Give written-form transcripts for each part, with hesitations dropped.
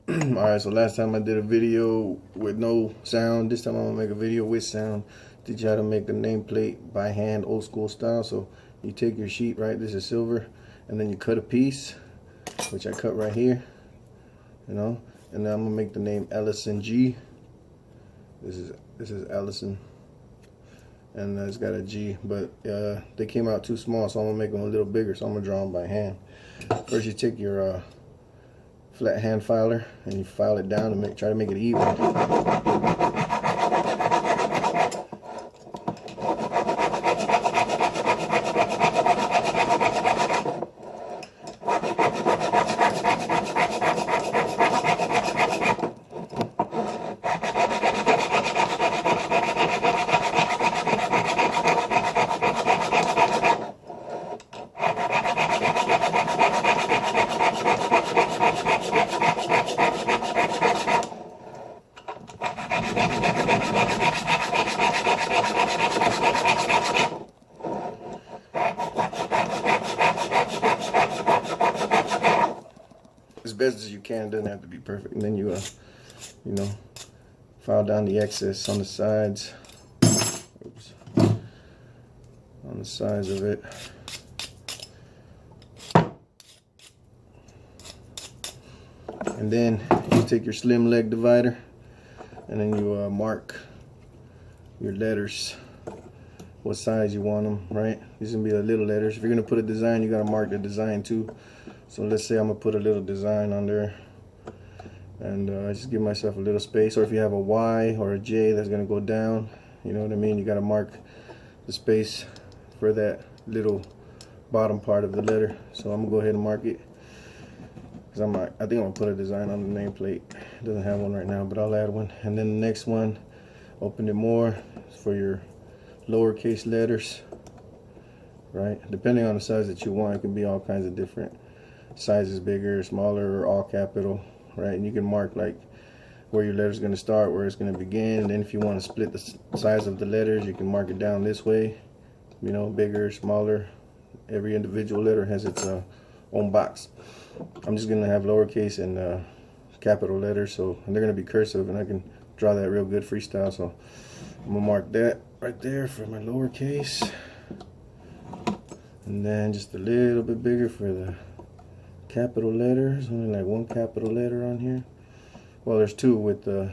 Alright, so last time I did a video with no sound. This time I'm gonna make a video with sound. Teach you how to make a nameplate by hand, old school style. So you take your sheet, right? This is silver, and then you cut a piece, which I cut right here, and then I'm gonna make the name Ellison G. This is Ellison, and it's got a G, but they came out too small, so I'm gonna make them a little bigger. So I'm gonna draw them by hand. First, you take your flat hand filer and you file it down to try to make it even. As best as you can, it doesn't have to be perfect. And then you file down the excess on the sides. Oops. On the sides of it. And then you take your slim leg divider and then you mark your letters, what size you want them, right? These are gonna be the little letters. If you're gonna put a design, you gotta mark the design too. So let's say I'm gonna put a little design on there, and I just give myself a little space. Or if you have a Y or a J that's gonna go down, you know what I mean? You gotta mark the space for that little bottom part of the letter. So I'm gonna go ahead and mark it, because I think I'm gonna put a design on the nameplate. It doesn't have one right now, but I'll add one. And then the next one, open it more for your lowercase letters, right? Depending on the size that you want, it can be all kinds of different sizes, bigger, smaller, or all capital, right? And you can mark like where your letter's going to start, where it's going to begin. And then if you want to split the size of the letters, you can mark it down this way, you know, bigger, smaller. Every individual letter has its own box. I'm just going to have lowercase and capital letters, and they're going to be cursive, and I can draw that real good freestyle. So I'm going to mark that right there for my lowercase, and then just a little bit bigger for the capital letters. Only like one capital letter on here. Well, there's two with the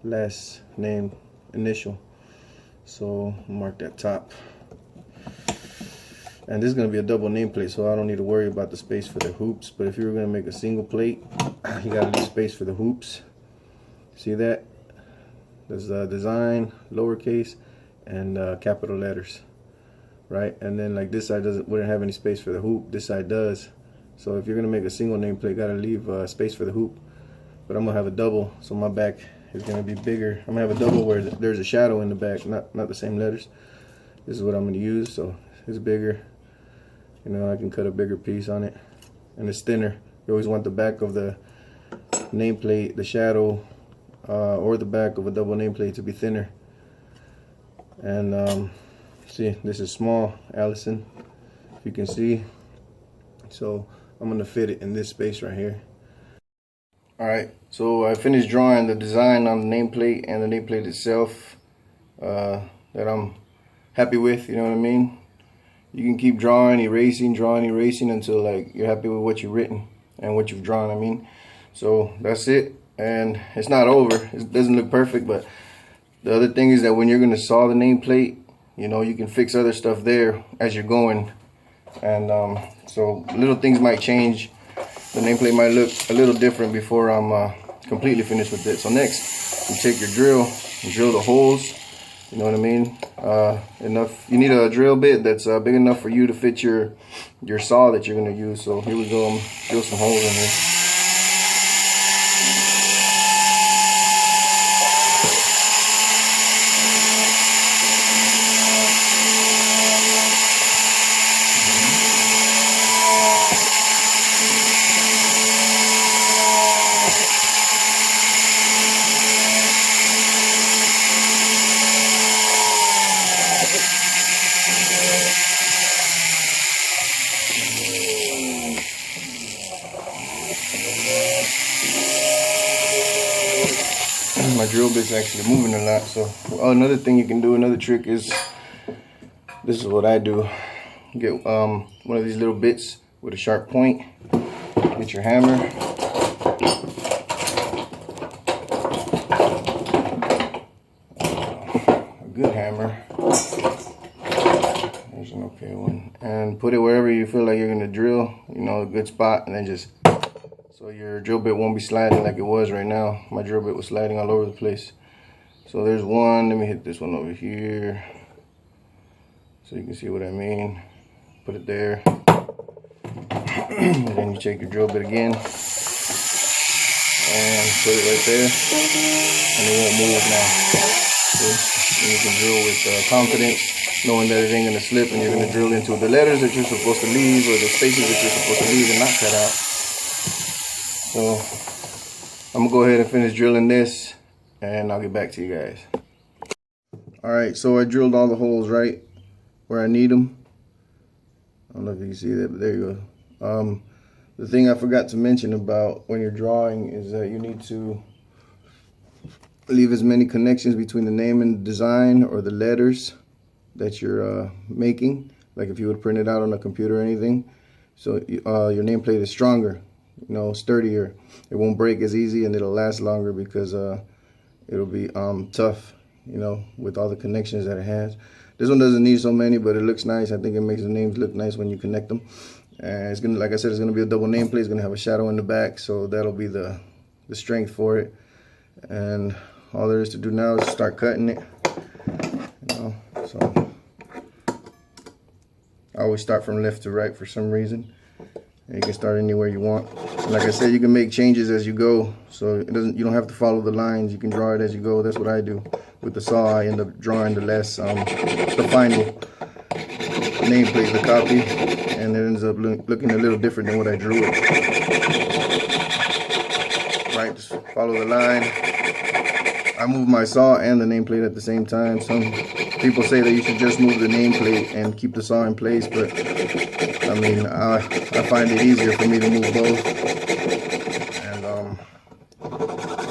last name initial, so I'll mark that top. And this is going to be a double nameplate, so I don't need to worry about the space for the hoops. But if you were going to make a single plate, you got to leave space for the hoops. See that? There's design, lowercase, and capital letters, right? And then like this side wouldn't have any space for the hoop. This side does. So if you're gonna make a single nameplate, gotta leave space for the hoop. But I'm gonna have a double, so my back is gonna be bigger. I'm gonna have a double where there's a shadow in the back, not the same letters. This is what I'm gonna use, so it's bigger. You know, I can cut a bigger piece on it, and it's thinner. You always want the back of the nameplate, the shadow, or the back of a double nameplate to be thinner. And see, this is small Allison, if you can see. So I'm gonna fit it in this space right here. Alright, so I finished drawing the design on the nameplate and the nameplate itself that I'm happy with, you know what I mean? You can keep drawing, erasing until like you're happy with what you've written and what you've drawn, I mean. So that's it, and it's not over. It doesn't look perfect, but the other thing is that when you're gonna saw the nameplate, you know, you can fix other stuff there as you're going. And so little things might change. The nameplate might look a little different before I'm completely finished with it. So next, you take your drill and drill the holes. You know what I mean? You need a drill bit that's big enough for you to fit your saw that you're gonna use. So here we go. I'm drill some holes in here. my drill bit's actually moving a lot. So another thing you can do, another trick is, this is what I do. Get one of these little bits with a sharp point. Get your hammer. A good hammer. There's an okay one. And put it wherever you feel like you're gonna drill, you know, a good spot, and then just, so your drill bit won't be sliding like it was right now. My drill bit was sliding all over the place. So there's one. Let me hit this one over here so you can see what I mean. Put it there. And then you take your drill bit again and put it right there, and it won't move now. See? And you can drill with confidence, knowing that it ain't gonna slip, and you're gonna drill into the letters that you're supposed to leave, or the spaces that you're supposed to leave and not cut out. So I'm gonna go ahead and finish drilling this, and I'll get back to you guys. All right, so I drilled all the holes right where I need them. I don't know if you can see that, but there you go. The thing I forgot to mention about when you're drawing is that you need to leave as many connections between the name and the design, or the letters that you're making, like if you would print it out on a computer or anything, so your nameplate is stronger, you know, sturdier. It won't break as easy, and it'll last longer because it'll be tough, you know, with all the connections that it has. This one doesn't need so many, but it looks nice. I think it makes the names look nice when you connect them. And it's gonna, like I said, it's gonna be a double nameplate. It's gonna have a shadow in the back, so that'll be the strength for it. And all there is to do now is start cutting it. You know, so I always start from left to right for some reason. And you can start anywhere you want. And like I said, you can make changes as you go, so it doesn't. You don't have to follow the lines. You can draw it as you go. That's what I do with the saw. I end up drawing the final nameplate, the copy, and it ends up looking a little different than what I drew it. Right, just follow the line. I move my saw and the nameplate at the same time. Some people say that you should just move the nameplate and keep the saw in place, but I mean, I find it easier for me to move both.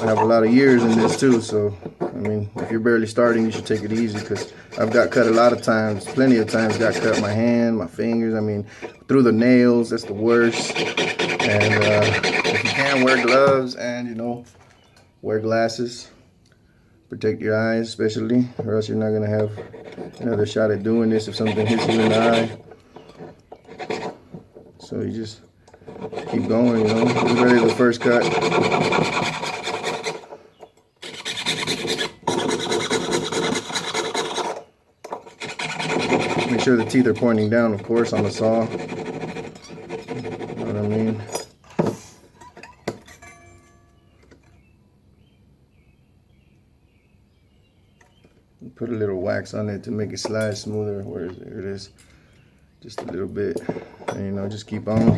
And I have a lot of years in this too, so I mean, if you're barely starting, you should take it easy, because I've got cut a lot of times, plenty of times got cut my hand, my fingers, I mean, through the nails. That's the worst. And if you can, wear gloves, and, you know, wear glasses. Protect your eyes, especially, or else you're not going to have another shot at doing this if something hits you in the eye. So you just keep going, you know. This is really the first cut. Make sure the teeth are pointing down, of course, on the saw. You know what I mean? Put a little wax on it to make it slide smoother. Where is it? Here it is. Just a little bit. And, you know, just keep on.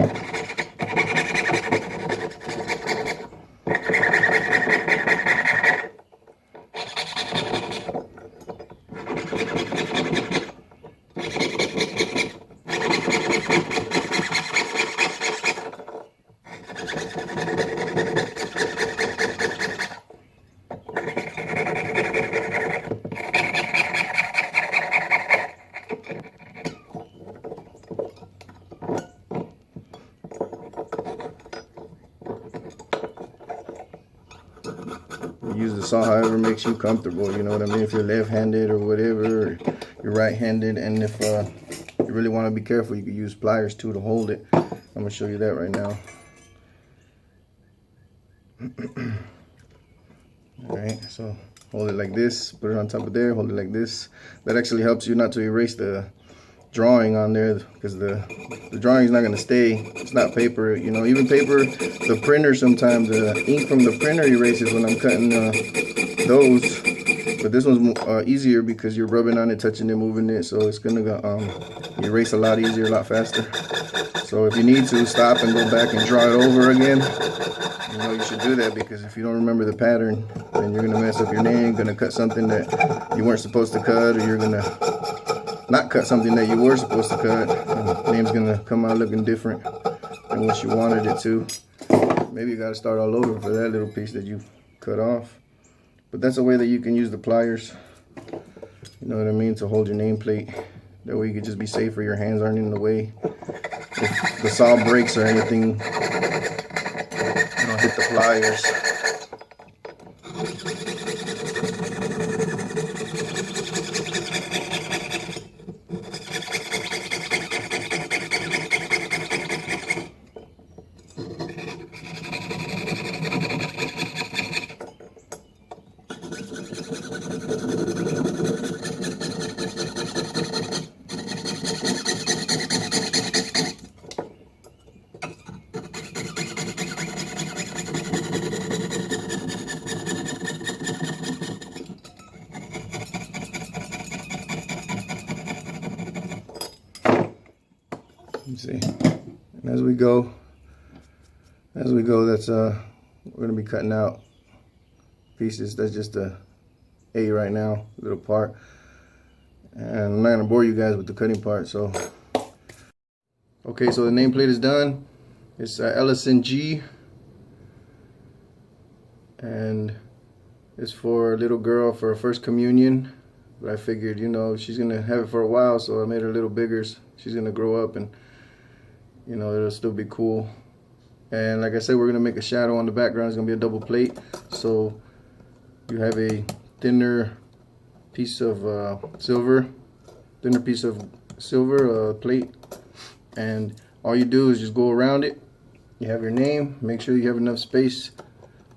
Use the saw however makes you comfortable, you know what I mean? If you're left-handed or whatever, or you're right-handed, and if you really want to be careful, you can use pliers too to hold it. I'm going to show you that right now. Alright, so hold it like this, put it on top of there, hold it like this. That actually helps you not to erase the drawing on there, because the drawing is not going to stay. It's not paper, you know. Even paper, the printer, sometimes the ink from the printer erases when I'm cutting those, but this one's easier because you're rubbing on it, touching it, moving it, so it's gonna erase a lot easier, a lot faster. So if you need to, stop and go back and draw it over again. You know, you should do that, because if you don't remember the pattern, then you're gonna mess up your name, gonna cut something that you weren't supposed to cut, or you're gonna not cut something that you were supposed to cut, and the name's gonna come out looking different than what you wanted it to. Maybe you gotta start all over for that little piece that you cut off. But that's a way that you can use the pliers, you know what I mean, to hold your nameplate. That way you can just be safer, your hands aren't in the way. If the saw breaks or anything, you don't hit the pliers. You see, and as we go, that's we're gonna be cutting out pieces. That's just a right now, little part, and I'm not gonna bore you guys with the cutting part. So, okay, so the nameplate is done. It's Ellison G, and it's for a little girl for her first communion. But I figured, you know, she's gonna have it for a while, so I made her a little bigger. She's gonna grow up, and you know, it'll still be cool. And like I said, we're gonna make a shadow on the background. It's gonna be a double plate, so you have a thinner piece of silver plate, and all you do is just go around it. You have your name, make sure you have enough space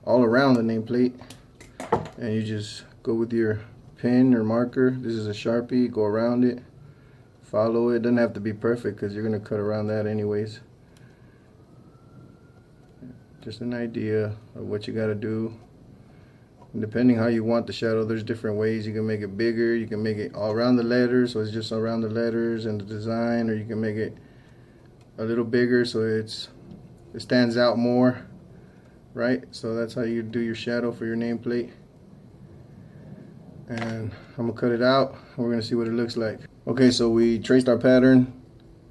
all around the nameplate, and you just go with your pen or marker. This is a Sharpie, go around it, follow it. Doesn't have to be perfect because you're gonna cut around that anyways. Just an idea of what you gotta do. And depending how you want the shadow, there's different ways. You can make it bigger, you can make it all around the letters, so it's just around the letters and the design, or you can make it a little bigger so it stands out more, right? So that's how you do your shadow for your nameplate. And I'm gonna cut it out and we're gonna see what it looks like. Okay, so we traced our pattern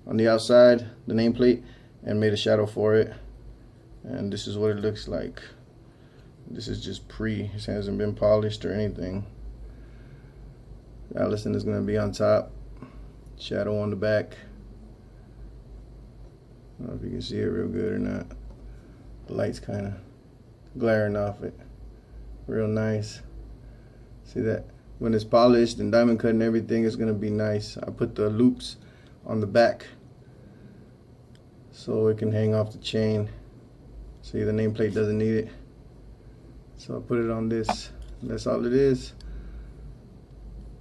on the outside, the nameplate, and made a shadow for it. And this is what it looks like. This is just it hasn't been polished or anything. Ellison is gonna be on top, shadow on the back. I don't know if you can see it real good or not. The light's kind of glaring off it. Real nice. See that? When it's polished and diamond cut and everything, it's gonna be nice. I put the loops on the back so it can hang off the chain. See, the nameplate doesn't need it. So I put it on this. That's all it is.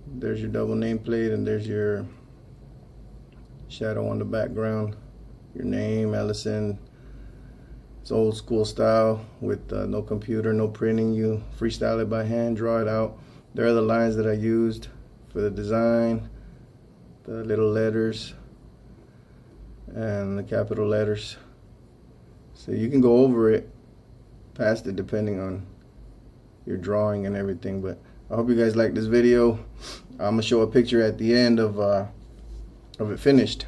There's your double nameplate, and there's your shadow on the background. Your name, Ellison. It's old school style with no computer, no printing. You freestyle it by hand, draw it out. There are the lines that I used for the design, the little letters and the capital letters. So you can go over it, past it, depending on your drawing and everything. But I hope you guys like this video. I'm gonna show a picture at the end of it finished.